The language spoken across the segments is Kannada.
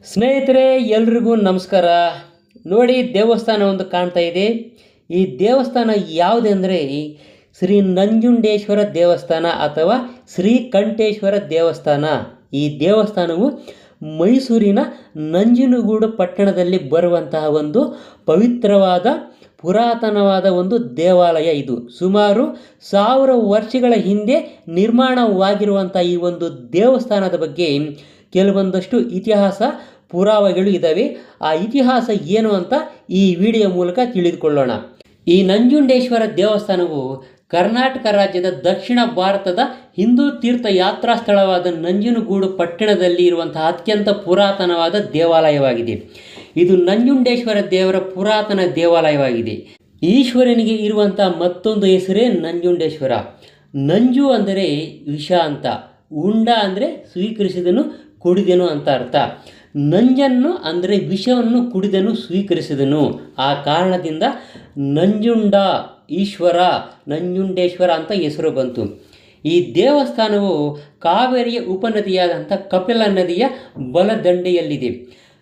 ಸ್ನೇಹಿತರೆ, ಎಲ್ರಿಗೂ ನಮಸ್ಕಾರ. ನೋಡಿ, ದೇವಸ್ಥಾನ ಒಂದು ಕಾಣ್ತಾ ಇದೆ. ಈ ದೇವಸ್ಥಾನ ಯಾವುದೆಂದರೆ ಶ್ರೀ ನಂಜುಂಡೇಶ್ವರ ದೇವಸ್ಥಾನ ಅಥವಾ ಶ್ರೀಕಂಠೇಶ್ವರ ದೇವಸ್ಥಾನ. ಈ ದೇವಸ್ಥಾನವು ಮೈಸೂರಿನ ನಂಜನಗೂಡು ಪಟ್ಟಣದಲ್ಲಿ ಬರುವಂತಹ ಒಂದು ಪವಿತ್ರವಾದ ಪುರಾತನವಾದ ಒಂದು ದೇವಾಲಯ. ಇದು ಸುಮಾರು 1000 ವರ್ಷಗಳ ಹಿಂದೆ ನಿರ್ಮಾಣವಾಗಿರುವಂಥ ಈ ಒಂದು ದೇವಸ್ಥಾನದ ಬಗ್ಗೆ ಕೆಲವೊಂದಷ್ಟು ಇತಿಹಾಸ ಪುರಾವೆಗಳು ಇದ್ದಾವೆ. ಆ ಇತಿಹಾಸ ಏನು ಅಂತ ಈ ವಿಡಿಯೋ ಮೂಲಕ ತಿಳಿದುಕೊಳ್ಳೋಣ. ಈ ನಂಜುಂಡೇಶ್ವರ ದೇವಸ್ಥಾನವು ಕರ್ನಾಟಕ ರಾಜ್ಯದ ದಕ್ಷಿಣ ಭಾರತದ ಹಿಂದೂ ತೀರ್ಥ ಯಾತ್ರಾ ಸ್ಥಳವಾದ ನಂಜನಗೂಡು ಪಟ್ಟಣದಲ್ಲಿ ಇರುವಂತಹ ಅತ್ಯಂತ ಪುರಾತನವಾದ ದೇವಾಲಯವಾಗಿದೆ. ಇದು ನಂಜುಂಡೇಶ್ವರ ದೇವರ ಪುರಾತನ ದೇವಾಲಯವಾಗಿದೆ. ಈಶ್ವರನಿಗೆ ಇರುವಂಥ ಮತ್ತೊಂದು ಹೆಸರೇ ನಂಜುಂಡೇಶ್ವರ. ನಂಜು ಅಂದರೆ ವಿಷ ಅಂತ, ಉಂಡ ಅಂದರೆ ಸ್ವೀಕರಿಸಿದನು, ಕುಡಿದೆನು ಅಂತ ಅರ್ಥ. ನಂಜನ್ನು ಅಂದರೆ ವಿಷವನ್ನು ಕುಡಿದನು, ಸ್ವೀಕರಿಸಿದನು. ಆ ಕಾರಣದಿಂದ ನಂಜುಂಡ ಈಶ್ವರ, ನಂಜುಂಡೇಶ್ವರ ಅಂತ ಹೆಸರು ಬಂತು. ಈ ದೇವಸ್ಥಾನವು ಕಾವೇರಿಯ ಉಪನದಿಯಾದಂಥ ಕಪಿಲ ನದಿಯ ಬಲದಂಡೆಯಲ್ಲಿದೆ.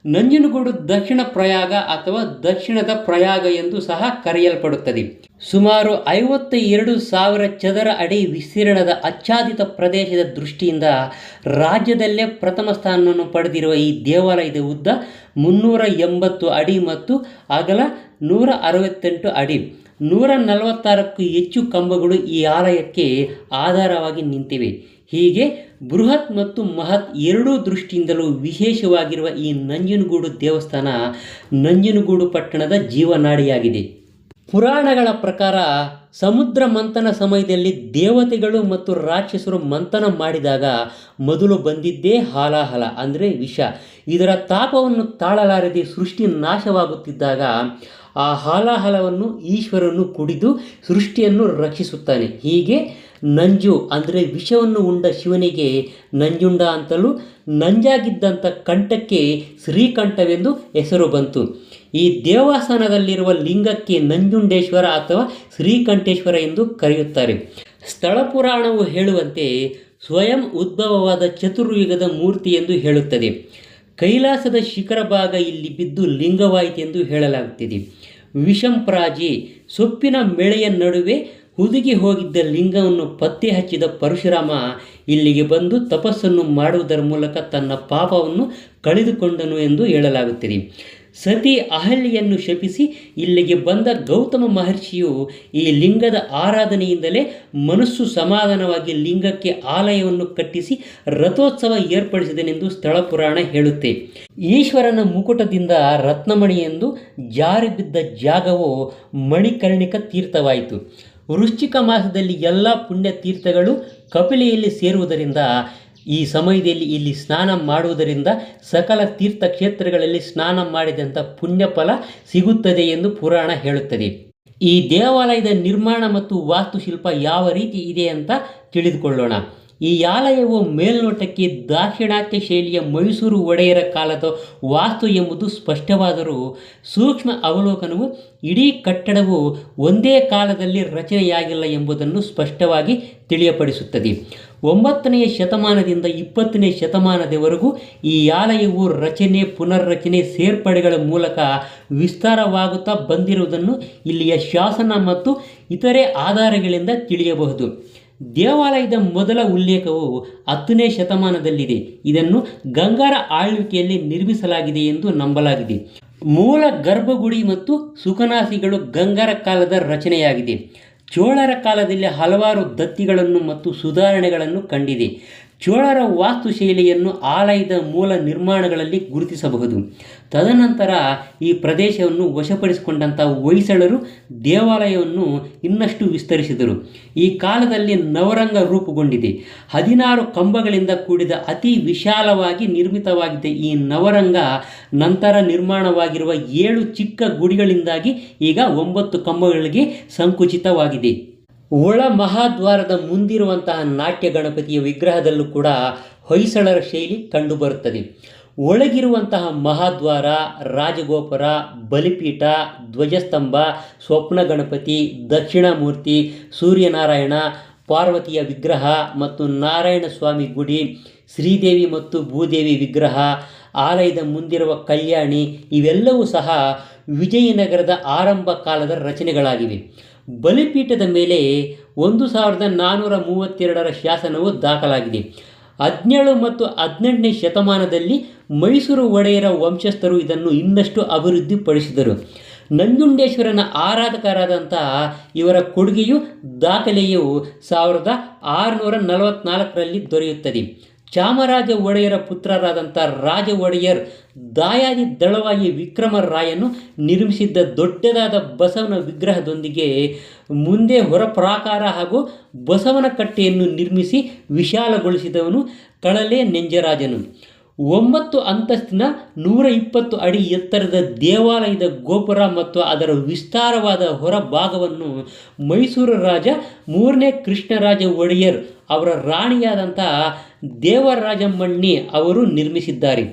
ನಂಜನಗೂಡು ದಕ್ಷಿಣ ಪ್ರಯಾಗ ಅಥವಾ ದಕ್ಷಿಣದ ಪ್ರಯಾಗ ಎಂದು ಸಹ ಕರೆಯಲ್ಪಡುತ್ತದೆ. ಸುಮಾರು 52,000 ಚದರ ಅಡಿ ವಿಸ್ತೀರ್ಣದ ಆಚ್ಛಾದಿತ ಪ್ರದೇಶದ ದೃಷ್ಟಿಯಿಂದ ರಾಜ್ಯದಲ್ಲೇ ಪ್ರಥಮ ಸ್ಥಾನವನ್ನು ಪಡೆದಿರುವ ಈ ದೇವಾಲಯದ ಉದ್ದ 380 ಅಡಿ ಮತ್ತು ಅಗಲ 168 ಅಡಿ. 146ಕ್ಕೂ ಹೆಚ್ಚು ಕಂಬಗಳು ಈ ಆಲಯಕ್ಕೆ ಆಧಾರವಾಗಿ ನಿಂತಿವೆ. ಹೀಗೆ ಬೃಹತ್ ಮತ್ತು ಮಹತ್ ಎರಡೂ ದೃಷ್ಟಿಯಿಂದಲೂ ವಿಶೇಷವಾಗಿರುವ ಈ ನಂಜನಗೂಡು ದೇವಸ್ಥಾನ ನಂಜನಗೂಡು ಪಟ್ಟಣದ ಜೀವನಾಡಿಯಾಗಿದೆ. ಪುರಾಣಗಳ ಪ್ರಕಾರ ಸಮುದ್ರ ಮಂಥನ ಸಮಯದಲ್ಲಿ ದೇವತೆಗಳು ಮತ್ತು ರಾಕ್ಷಸರು ಮಂಥನ ಮಾಡಿದಾಗ ಮೊದಲು ಬಂದಿದ್ದೇ ಹಾಲಾಹಲ ಅಂದರೆ ವಿಷ. ಇದರ ತಾಪವನ್ನು ತಾಳಲಾರದೆ ಸೃಷ್ಟಿ ನಾಶವಾಗುತ್ತಿದ್ದಾಗ ಆ ಹಾಲಾಹಲವನ್ನು ಈಶ್ವರನು ಕುಡಿದು ಸೃಷ್ಟಿಯನ್ನು ರಕ್ಷಿಸುತ್ತಾನೆ. ಹೀಗೆ ನಂಜು ಅಂದರೆ ವಿಷವನ್ನು ಉಂಡ ಶಿವನಿಗೆ ನಂಜುಂಡ ಅಂತಲೂ, ನಂಜಾಗಿದ್ದಂಥ ಕಂಠಕ್ಕೆ ಶ್ರೀಕಂಠವೆಂದು ಹೆಸರು ಬಂತು. ಈ ದೇವಸ್ಥಾನದಲ್ಲಿರುವ ಲಿಂಗಕ್ಕೆ ನಂಜುಂಡೇಶ್ವರ ಅಥವಾ ಶ್ರೀಕಂಠೇಶ್ವರ ಎಂದು ಕರೆಯುತ್ತಾರೆ. ಸ್ಥಳ ಪುರಾಣವು ಹೇಳುವಂತೆ ಸ್ವಯಂ ಉದ್ಭವವಾದ ಚತುರ್ಯುಗದ ಮೂರ್ತಿ ಎಂದು ಹೇಳುತ್ತದೆ. ಕೈಲಾಸದ ಶಿಖರ ಭಾಗ ಇಲ್ಲಿ ಬಿದ್ದು ಲಿಂಗವಾಯಿತೆಂದು ಹೇಳಲಾಗುತ್ತಿದೆ. ವಿಷಂಪ್ರಾಜಿ ಸೊಪ್ಪಿನ ಮೇಳೆಯ ನಡುವೆ ಹುದುಗಿ ಹೋಗಿದ್ದ ಲಿಂಗವನ್ನು ಪತ್ತೆ ಹಚ್ಚಿದ ಪರಶುರಾಮ ಇಲ್ಲಿಗೆ ಬಂದು ತಪಸ್ಸನ್ನು ಮಾಡುವುದರ ಮೂಲಕ ತನ್ನ ಪಾಪವನ್ನು ಕಳೆದುಕೊಂಡನು ಎಂದು ಹೇಳಲಾಗುತ್ತದೆ. ಸತಿ ಅಹಲ್ಯೆಯನ್ನು ಶಪಿಸಿ ಇಲ್ಲಿಗೆ ಬಂದ ಗೌತಮ ಮಹರ್ಷಿಯು ಈ ಲಿಂಗದ ಆರಾಧನೆಯಿಂದಲೇ ಮನಸ್ಸು ಸಮಾಧಾನವಾಗಿ ಲಿಂಗಕ್ಕೆ ಆಲಯವನ್ನು ಕಟ್ಟಿಸಿ ರಥೋತ್ಸವ ಏರ್ಪಡಿಸಿದನೆಂದು ಸ್ಥಳ ಪುರಾಣ ಹೇಳುತ್ತೆ. ಈಶ್ವರನ ಮುಕುಟದಿಂದ ರತ್ನಮಣಿ ಎಂದು ಜಾರಿ ಬಿದ್ದ ಜಾಗವು ಮಣಿಕರ್ಣಿಕ ತೀರ್ಥವಾಯಿತು. ವೃಶ್ಚಿಕ ಮಾಸದಲ್ಲಿ ಎಲ್ಲ ಪುಣ್ಯ ತೀರ್ಥಗಳು ಕಪಿಲೆಯಲ್ಲಿ ಸೇರುವುದರಿಂದ ಈ ಸಮಯದಲ್ಲಿ ಇಲ್ಲಿ ಸ್ನಾನ ಮಾಡುವುದರಿಂದ ಸಕಲ ತೀರ್ಥಕ್ಷೇತ್ರಗಳಲ್ಲಿ ಸ್ನಾನ ಮಾಡಿದಂಥ ಪುಣ್ಯ ಫಲ ಸಿಗುತ್ತದೆ ಎಂದು ಪುರಾಣ ಹೇಳುತ್ತದೆ. ಈ ದೇವಾಲಯದ ನಿರ್ಮಾಣ ಮತ್ತು ವಾಸ್ತುಶಿಲ್ಪ ಯಾವ ರೀತಿ ಇದೆ ಅಂತ ತಿಳಿದುಕೊಳ್ಳೋಣ. ಈ ಆಲಯವು ಮೇಲ್ನೋಟಕ್ಕೆ ದಾಕ್ಷಿಣಾತ್ಯ ಶೈಲಿಯ ಮೈಸೂರು ಒಡೆಯರ ಕಾಲದ ವಾಸ್ತು ಎಂಬುದು ಸ್ಪಷ್ಟವಾದರೂ ಸೂಕ್ಷ್ಮ ಅವಲೋಕನವು ಇಡೀ ಕಟ್ಟಡವು ಒಂದೇ ಕಾಲದಲ್ಲಿ ರಚನೆಯಾಗಿಲ್ಲ ಎಂಬುದನ್ನು ಸ್ಪಷ್ಟವಾಗಿ ತಿಳಿಯಪಡಿಸುತ್ತದೆ. 9ನೇ ಶತಮಾನದಿಂದ 20ನೇ ಶತಮಾನದವರೆಗೂ ಈ ಆಲಯವು ರಚನೆ, ಪುನರ್ರಚನೆ, ಸೇರ್ಪಡೆಗಳ ಮೂಲಕ ವಿಸ್ತಾರವಾಗುತ್ತಾ ಬಂದಿರುವುದನ್ನು ಇಲ್ಲಿಯ ಶಾಸನ ಮತ್ತು ಇತರೆ ಆಧಾರಗಳಿಂದ ತಿಳಿಯಬಹುದು. ದೇವಾಲಯದ ಮೊದಲ ಉಲ್ಲೇಖವು 10ನೇ ಶತಮಾನದಲ್ಲಿದೆ. ಇದನ್ನು ಗಂಗರ ಆಳ್ವಿಕೆಯಲ್ಲಿ ನಿರ್ಮಿಸಲಾಗಿದೆ ಎಂದು ನಂಬಲಾಗಿದೆ. ಮೂಲ ಗರ್ಭಗುಡಿ ಮತ್ತು ಸುಖನಾಸಿಗಳು ಗಂಗರ ಕಾಲದ ರಚನೆಯಾಗಿದೆ. ಚೋಳರ ಕಾಲದಲ್ಲಿ ಹಲವಾರು ದತ್ತಿಗಳನ್ನು ಮತ್ತು ಸುಧಾರಣೆಗಳನ್ನು ಕಂಡಿದೆ. ಚೋಳರ ವಾಸ್ತುಶೈಲಿಯನ್ನು ಆಲಯದ ಮೂಲ ನಿರ್ಮಾಣಗಳಲ್ಲಿ ಗುರುತಿಸಬಹುದು. ತದನಂತರ ಈ ಪ್ರದೇಶವನ್ನು ವಶಪಡಿಸಿಕೊಂಡಂಥ ಹೊಯ್ಸಳರು ದೇವಾಲಯವನ್ನು ಇನ್ನಷ್ಟು ವಿಸ್ತರಿಸಿದರು. ಈ ಕಾಲದಲ್ಲಿ ನವರಂಗ ರೂಪುಗೊಂಡಿದೆ. 16 ಕಂಬಗಳಿಂದ ಕೂಡಿದ ಅತಿ ವಿಶಾಲವಾಗಿ ನಿರ್ಮಿತವಾಗಿದ್ದ ಈ ನವರಂಗ ನಂತರ ನಿರ್ಮಾಣವಾಗಿರುವ 7 ಚಿಕ್ಕ ಗುಡಿಗಳಿಂದಾಗಿ ಈಗ 9 ಕಂಬಗಳಿಗೆ ಸಂಕುಚಿತವಾಗಿದೆ. ಒಳ ಮಹಾದ್ವಾರದ ಮುಂದಿರುವಂತಹ ನಾಟ್ಯ ಗಣಪತಿಯ ವಿಗ್ರಹದಲ್ಲೂ ಕೂಡ ಹೊಯ್ಸಳರ ಶೈಲಿ ಕಂಡುಬರುತ್ತದೆ. ಒಳಗಿರುವಂತಹ ಮಹಾದ್ವಾರ, ರಾಜಗೋಪುರ, ಬಲಿಪೀಠ, ಧ್ವಜಸ್ತಂಭ, ಸ್ವಪ್ನ ಗಣಪತಿ, ದಕ್ಷಿಣಾಮೂರ್ತಿ, ಸೂರ್ಯನಾರಾಯಣ, ಪಾರ್ವತಿಯ ವಿಗ್ರಹ ಮತ್ತು ನಾರಾಯಣ ಸ್ವಾಮಿ ಗುಡಿ, ಶ್ರೀದೇವಿ ಮತ್ತು ಭೂದೇವಿ ವಿಗ್ರಹ, ಆಲಯದ ಮುಂದಿರುವ ಕಲ್ಯಾಣಿ ಇವೆಲ್ಲವೂ ಸಹ ವಿಜಯನಗರದ ಆರಂಭ ಕಾಲದ ರಚನೆಗಳಾಗಿವೆ. ಬಲಿಪೀಠದ ಮೇಲೆ 1432ರ ಶಾಸನವು ದಾಖಲಾಗಿದೆ. 17 ಮತ್ತು 18ನೇ ಶತಮಾನದಲ್ಲಿ ಮೈಸೂರು ಒಡೆಯರ ವಂಶಸ್ಥರು ಇದನ್ನು ಇನ್ನಷ್ಟು ಅಭಿವೃದ್ಧಿಪಡಿಸಿದರು. ನಂಜುಂಡೇಶ್ವರನ ಆರಾಧಕರಾದಂಥ ಇವರ ಕೊಡುಗೆಯು ದಾಖಲೆಯು 1644ರಲ್ಲಿ ದೊರೆಯುತ್ತದೆ. ಚಾಮರಾಜ ಒಡೆಯರ ಪುತ್ರರಾದಂಥ ರಾಜ ಒಡೆಯರ್ ದಾಯಾದಿ ದಳವಾಯಿ ವಿಕ್ರಮರಾಯನು ನಿರ್ಮಿಸಿದ್ದ ದೊಡ್ಡದಾದ ಬಸವನ ವಿಗ್ರಹದೊಂದಿಗೆ ಮುಂದೆ ಹೊರಪ್ರಾಕಾರ ಹಾಗೂ ಬಸವನ ಕಟ್ಟೆಯನ್ನು ನಿರ್ಮಿಸಿ ವಿಶಾಲಗೊಳಿಸಿದವನು ಕಳಲೆ ನೆಂಜರಾಜನು. 9 ಅಂತಸ್ತಿನ 120 ಅಡಿ ಎತ್ತರದ ದೇವಾಲಯದ ಗೋಪುರ ಮತ್ತು ಅದರ ವಿಸ್ತಾರವಾದ ಹೊರಭಾಗವನ್ನು ಮೈಸೂರು ರಾಜ 3ನೇ ಕೃಷ್ಣರಾಜ ಒಡೆಯರ್ ಅವರ ರಾಣಿಯಾದಂಥ ದೇವರಾಜಮ್ಮಣ್ಣಿ ಅವರು ನಿರ್ಮಿಸಿದ್ದಾರೆ.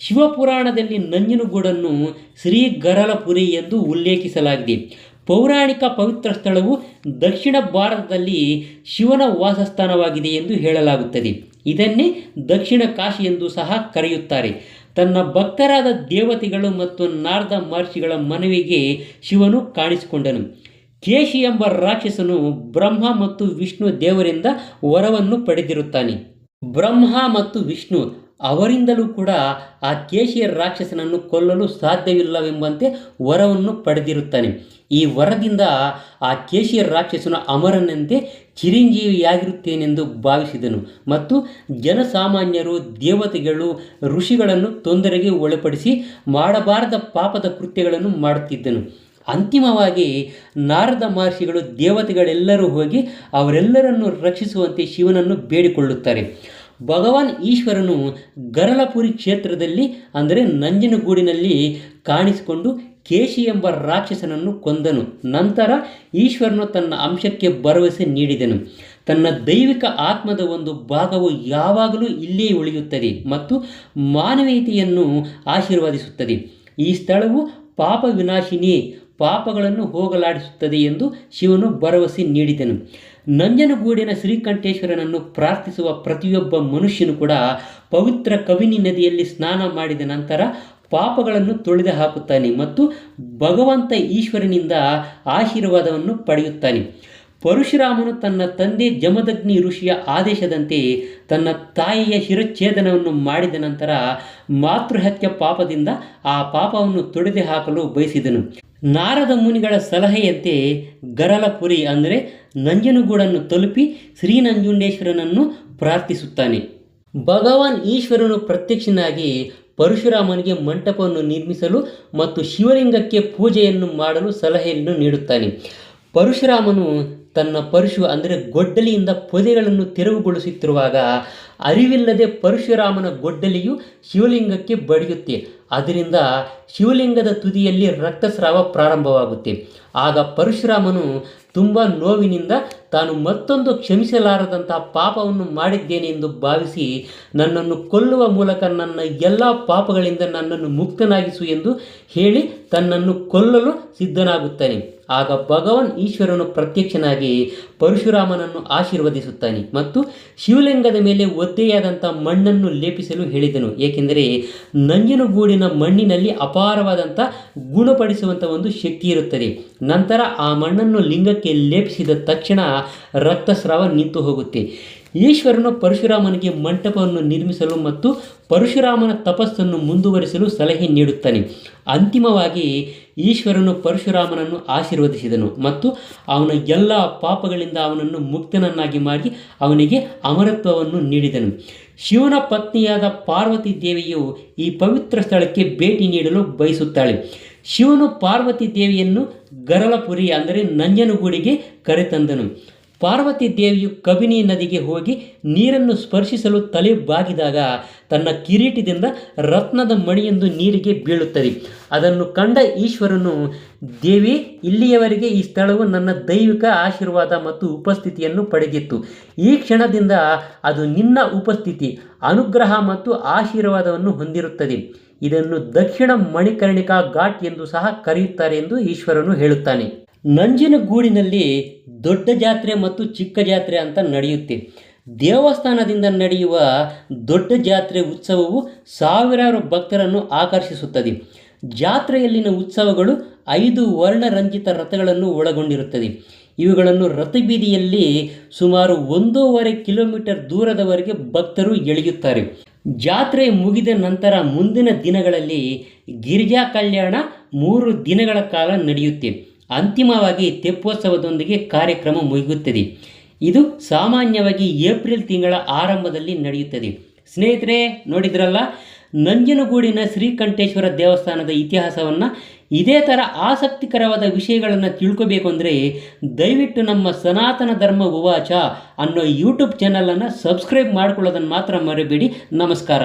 ಶಿವಪುರಾಣದಲ್ಲಿ ನಂಜನಗೂಡನ್ನು ಶ್ರೀ ಗರಲಪುರಿ ಎಂದು ಉಲ್ಲೇಖಿಸಲಾಗಿದೆ. ಪೌರಾಣಿಕ ಪವಿತ್ರ ಸ್ಥಳವು ದಕ್ಷಿಣ ಭಾರತದಲ್ಲಿ ಶಿವನ ವಾಸಸ್ಥಾನವಾಗಿದೆ ಎಂದು ಹೇಳಲಾಗುತ್ತದೆ. ಇದನ್ನೇ ದಕ್ಷಿಣ ಕಾಶಿ ಎಂದು ಸಹ ಕರೆಯುತ್ತಾರೆ. ತನ್ನ ಭಕ್ತರಾದ ದೇವತೆಗಳು ಮತ್ತು ನಾರದ ಮಹರ್ಷಿಗಳ ಮನವಿಗೆ ಶಿವನು ಕಾಣಿಸಿಕೊಂಡನು. ಕೇಶಿ ಎಂಬ ರಾಕ್ಷಸನು ಬ್ರಹ್ಮ ಮತ್ತು ವಿಷ್ಣು ದೇವರಿಂದ ವರವನ್ನು ಪಡೆದಿರುತ್ತಾನೆ. ಬ್ರಹ್ಮ ಮತ್ತು ವಿಷ್ಣು ಅವರಿಂದಲೂ ಕೂಡ ಆ ಕೇಶಿಯ ರಾಕ್ಷಸನನ್ನು ಕೊಲ್ಲಲು ಸಾಧ್ಯವಿಲ್ಲವೆಂಬಂತೆ ವರವನ್ನು ಪಡೆದಿರುತ್ತಾನೆ. ಈ ವರದಿಂದ ಆ ಕೇಶಿಯ ರಾಕ್ಷಸನು ಅಮರನಂತೆ ಚಿರಂಜೀವಿಯಾಗಿರುತ್ತೇನೆಂದು ಭಾವಿಸಿದನು ಮತ್ತು ಜನಸಾಮಾನ್ಯರು, ದೇವತೆಗಳು, ಋಷಿಗಳನ್ನು ತೊಂದರೆಗೆ ಒಳಪಡಿಸಿ ಮಾಡಬಾರದ ಪಾಪದ ಕೃತ್ಯಗಳನ್ನು ಮಾಡುತ್ತಿದ್ದನು. ಅಂತಿಮವಾಗಿ ನಾರದ ಮಹರ್ಷಿಗಳು ದೇವತೆಗಳೆಲ್ಲರೂ ಹೋಗಿ ಅವರೆಲ್ಲರನ್ನು ರಕ್ಷಿಸುವಂತೆ ಶಿವನನ್ನು ಬೇಡಿಕೊಳ್ಳುತ್ತಾರೆ. ಭಗವಾನ್ ಈಶ್ವರನು ಗರಲಪುರಿ ಕ್ಷೇತ್ರದಲ್ಲಿ ಅಂದರೆ ನಂಜನಗೂಡಿನಲ್ಲಿ ಕಾಣಿಸಿಕೊಂಡು ಕೇಶಿ ಎಂಬ ರಾಕ್ಷಸನನ್ನು ಕೊಂದನು. ನಂತರ ಈಶ್ವರನು ತನ್ನ ಅಂಶಕ್ಕೆ ಭರವಸೆ ನೀಡಿದನು. ತನ್ನ ದೈವಿಕ ಆತ್ಮದ ಒಂದು ಭಾಗವು ಯಾವಾಗಲೂ ಇಲ್ಲೇ ಉಳಿಯುತ್ತದೆ ಮತ್ತು ಮಾನವೀಯತೆಯನ್ನು ಆಶೀರ್ವದಿಸುತ್ತದೆ. ಈ ಸ್ಥಳವು ಪಾಪ ವಿನಾಶಿನಿ, ಪಾಪಗಳನ್ನು ಹೋಗಲಾಡಿಸುತ್ತದೆ ಎಂದು ಶಿವನು ಭರವಸೆ ನೀಡಿದನು. ನಂಜನಗೂಡಿನ ಶ್ರೀಕಂಠೇಶ್ವರನನ್ನು ಪ್ರಾರ್ಥಿಸುವ ಪ್ರತಿಯೊಬ್ಬ ಮನುಷ್ಯನು ಕೂಡ ಪವಿತ್ರ ಕಬಿನಿ ನದಿಯಲ್ಲಿ ಸ್ನಾನ ಮಾಡಿದ ನಂತರ ಪಾಪಗಳನ್ನು ತೊಳೆದು ಹಾಕುತ್ತಾನೆ ಮತ್ತು ಭಗವಂತ ಈಶ್ವರನಿಂದ ಆಶೀರ್ವಾದವನ್ನು ಪಡೆಯುತ್ತಾನೆ. ಪರಶುರಾಮನು ತನ್ನ ತಂದೆ ಜಮದಗ್ನಿ ಋಷಿಯ ಆದೇಶದಂತೆ ತನ್ನ ತಾಯಿಯ ಶಿರಚ್ಛೇದನವನ್ನು ಮಾಡಿದ ನಂತರ ಮಾತೃಹತ್ಯ ಪಾಪದಿಂದ ಆ ಪಾಪವನ್ನು ತೊಡೆದು ಹಾಕಲು ಬಯಸಿದನು. ನಾರದ ಮುನಿಗಳ ಸಲಹೆಯಂತೆ ಗರಲಪುರಿ ಅಂದರೆ ನಂಜನಗೂಡನ್ನು ತಲುಪಿ ಶ್ರೀ ನಂಜುಂಡೇಶ್ವರನನ್ನು ಪ್ರಾರ್ಥಿಸುತ್ತಾನೆ. ಭಗವಾನ್ ಈಶ್ವರನು ಪ್ರತ್ಯಕ್ಷನಾಗಿ ಪರಶುರಾಮನಿಗೆ ಮಂಟಪವನ್ನು ನಿರ್ಮಿಸಲು ಮತ್ತು ಶಿವಲಿಂಗಕ್ಕೆ ಪೂಜೆಯನ್ನು ಮಾಡಲು ಸಲಹೆಯನ್ನು ನೀಡುತ್ತಾನೆ. ಪರಶುರಾಮನು ತನ್ನ ಪರಶು ಅಂದರೆ ಗೊಡ್ಡಲಿಯಿಂದ ಪೊದೆಗಳನ್ನು ತೆರವುಗೊಳಿಸುತ್ತಿರುವಾಗ ಅರಿವಿಲ್ಲದೆ ಪರಶುರಾಮನ ಗೊಡ್ಡಲಿಯು ಶಿವಲಿಂಗಕ್ಕೆ ಬಡಿಯುತ್ತೆ. ಅದರಿಂದ ಶಿವಲಿಂಗದ ತುದಿಯಲ್ಲಿ ರಕ್ತಸ್ರಾವ ಪ್ರಾರಂಭವಾಗುತ್ತೆ. ಆಗ ಪರಶುರಾಮನು ತುಂಬ ನೋವಿನಿಂದ ತಾನು ಮತ್ತೊಂದು ಕ್ಷಮಿಸಲಾರದಂತಹ ಪಾಪವನ್ನು ಮಾಡಿದ್ದೇನೆ ಎಂದು ಭಾವಿಸಿ ನನ್ನನ್ನು ಕೊಲ್ಲುವ ಮೂಲಕ ನನ್ನ ಎಲ್ಲ ಪಾಪಗಳಿಂದ ನನ್ನನ್ನು ಮುಕ್ತನಾಗಿಸು ಎಂದು ಹೇಳಿ ತನ್ನನ್ನು ಕೊಲ್ಲಲು ಸಿದ್ಧನಾಗುತ್ತಾನೆ. ಆಗ ಭಗವಾನ್ ಈಶ್ವರನು ಪ್ರತ್ಯಕ್ಷನಾಗಿ ಪರಶುರಾಮನನ್ನು ಆಶೀರ್ವದಿಸುತ್ತಾನೆ ಮತ್ತು ಶಿವಲಿಂಗದ ಮೇಲೆ ಒದ್ದೆಯಾದಂಥ ಮಣ್ಣನ್ನು ಲೇಪಿಸಲು ಹೇಳಿದನು. ಏಕೆಂದರೆ ನಂಜನಗೂಡಿನ ಮಣ್ಣಿನಲ್ಲಿ ಅಪಾರವಾದಂಥ ಗುಣಪಡಿಸುವಂಥ ಒಂದು ಶಕ್ತಿ ಇರುತ್ತದೆ. ನಂತರ ಆ ಮಣ್ಣನ್ನು ಲಿಂಗಕ್ಕೆ ಲೇಪಿಸಿದ ತಕ್ಷಣ ರಕ್ತಸ್ರಾವ ನಿಂತು ಹೋಗುತ್ತೆ. ಈಶ್ವರನು ಪರಶುರಾಮನಿಗೆ ಮಂಟಪವನ್ನು ನಿರ್ಮಿಸಲು ಮತ್ತು ಪರಶುರಾಮನ ತಪಸ್ಸನ್ನು ಮುಂದುವರಿಸಲು ಸಲಹೆ ನೀಡುತ್ತಾನೆ. ಅಂತಿಮವಾಗಿ ಈಶ್ವರನು ಪರಶುರಾಮನನ್ನು ಆಶೀರ್ವದಿಸಿದನು ಮತ್ತು ಅವನ ಎಲ್ಲ ಪಾಪಗಳಿಂದ ಅವನನ್ನು ಮುಕ್ತನನ್ನಾಗಿ ಮಾಡಿ ಅವನಿಗೆ ಅಮರತ್ವವನ್ನು ನೀಡಿದನು. ಶಿವನ ಪತ್ನಿಯಾದ ಪಾರ್ವತಿ ದೇವಿಯು ಈ ಪವಿತ್ರ ಸ್ಥಳಕ್ಕೆ ಭೇಟಿ ನೀಡಲು ಬಯಸುತ್ತಾಳೆ. ಶಿವನು ಪಾರ್ವತಿ ದೇವಿಯನ್ನು ಗರಲಪುರಿ ಅಂದರೆ ನಂಜನಗೂಡಿಗೆ ಕರೆತಂದನು. ಪಾರ್ವತಿ ದೇವಿಯು ಕಬಿನಿ ನದಿಗೆ ಹೋಗಿ ನೀರನ್ನು ಸ್ಪರ್ಶಿಸಲು ತಲೆ ಬಾಗಿದಾಗ ತನ್ನ ಕಿರೀಟದಿಂದ ರತ್ನದ ಮಣಿಯೊಂದು ನೀರಿಗೆ ಬೀಳುತ್ತದೆ. ಅದನ್ನು ಕಂಡ ಈಶ್ವರನು, ದೇವಿ, ಇಲ್ಲಿಯವರೆಗೆ ಈ ಸ್ಥಳವು ನನ್ನ ದೈವಿಕ ಆಶೀರ್ವಾದ ಮತ್ತು ಉಪಸ್ಥಿತಿಯನ್ನು ಪಡೆದಿತ್ತು. ಈ ಕ್ಷಣದಿಂದ ಅದು ನಿನ್ನ ಉಪಸ್ಥಿತಿ, ಅನುಗ್ರಹ ಮತ್ತು ಆಶೀರ್ವಾದವನ್ನು ಹೊಂದಿರುತ್ತದೆ. ಇದನ್ನು ದಕ್ಷಿಣ ಮಣಿಕರ್ಣಿಕಾ ಘಾಟ್ ಎಂದು ಸಹ ಕರೆಯುತ್ತಾರೆ ಎಂದು ಈಶ್ವರನು ಹೇಳುತ್ತಾನೆ. ನಂಜನಗೂಡಿನಲ್ಲಿ ದೊಡ್ಡ ಜಾತ್ರೆ ಮತ್ತು ಚಿಕ್ಕ ಜಾತ್ರೆ ಅಂತ ನಡೆಯುತ್ತೆ. ದೇವಸ್ಥಾನದಿಂದ ನಡೆಯುವ ದೊಡ್ಡ ಜಾತ್ರೆ ಉತ್ಸವವು ಸಾವಿರಾರು ಭಕ್ತರನ್ನು ಆಕರ್ಷಿಸುತ್ತದೆ. ಜಾತ್ರೆಯಲ್ಲಿನ ಉತ್ಸವಗಳು 5 ವರ್ಣರಂಜಿತ ರಥಗಳನ್ನು ಒಳಗೊಂಡಿರುತ್ತದೆ. ಇವುಗಳನ್ನು ರಥಬೀದಿಯಲ್ಲಿ ಸುಮಾರು 1.5 ಕಿಲೋಮೀಟರ್ ದೂರದವರೆಗೆ ಭಕ್ತರು ಎಳೆಯುತ್ತಾರೆ. ಜಾತ್ರೆ ಮುಗಿದ ನಂತರ ಮುಂದಿನ ದಿನಗಳಲ್ಲಿ ಗಿರಿಜಾ ಕಲ್ಯಾಣ 3 ದಿನಗಳ ಕಾಲ ನಡೆಯುತ್ತೆ. ಅಂತಿಮವಾಗಿ ತೆಪ್ಪೋತ್ಸವದೊಂದಿಗೆ ಕಾರ್ಯಕ್ರಮ ಮುಗಿಯುತ್ತದೆ. ಇದು ಸಾಮಾನ್ಯವಾಗಿ ಏಪ್ರಿಲ್ ತಿಂಗಳ ಆರಂಭದಲ್ಲಿ ನಡೆಯುತ್ತದೆ. ಸ್ನೇಹಿತರೆ, ನೋಡಿದ್ರಲ್ಲ ನಂಜನಗೂಡಿನ ಶ್ರೀಕಂಠೇಶ್ವರ ದೇವಸ್ಥಾನದ ಇತಿಹಾಸವನ್ನು. ಇದೇ ಥರ ಆಸಕ್ತಿಕರವಾದ ವಿಷಯಗಳನ್ನು ತಿಳ್ಕೋಬೇಕು ಅಂದರೆ ದಯವಿಟ್ಟು ನಮ್ಮ ಸನಾತನ ಧರ್ಮ ಉವಾಚ ಅನ್ನೋ ಯೂಟ್ಯೂಬ್ ಚಾನಲನ್ನು ಸಬ್ಸ್ಕ್ರೈಬ್ ಮಾಡ್ಕೊಳ್ಳೋದನ್ನು ಮಾತ್ರ ಮರಿಬೇಡಿ. ನಮಸ್ಕಾರ.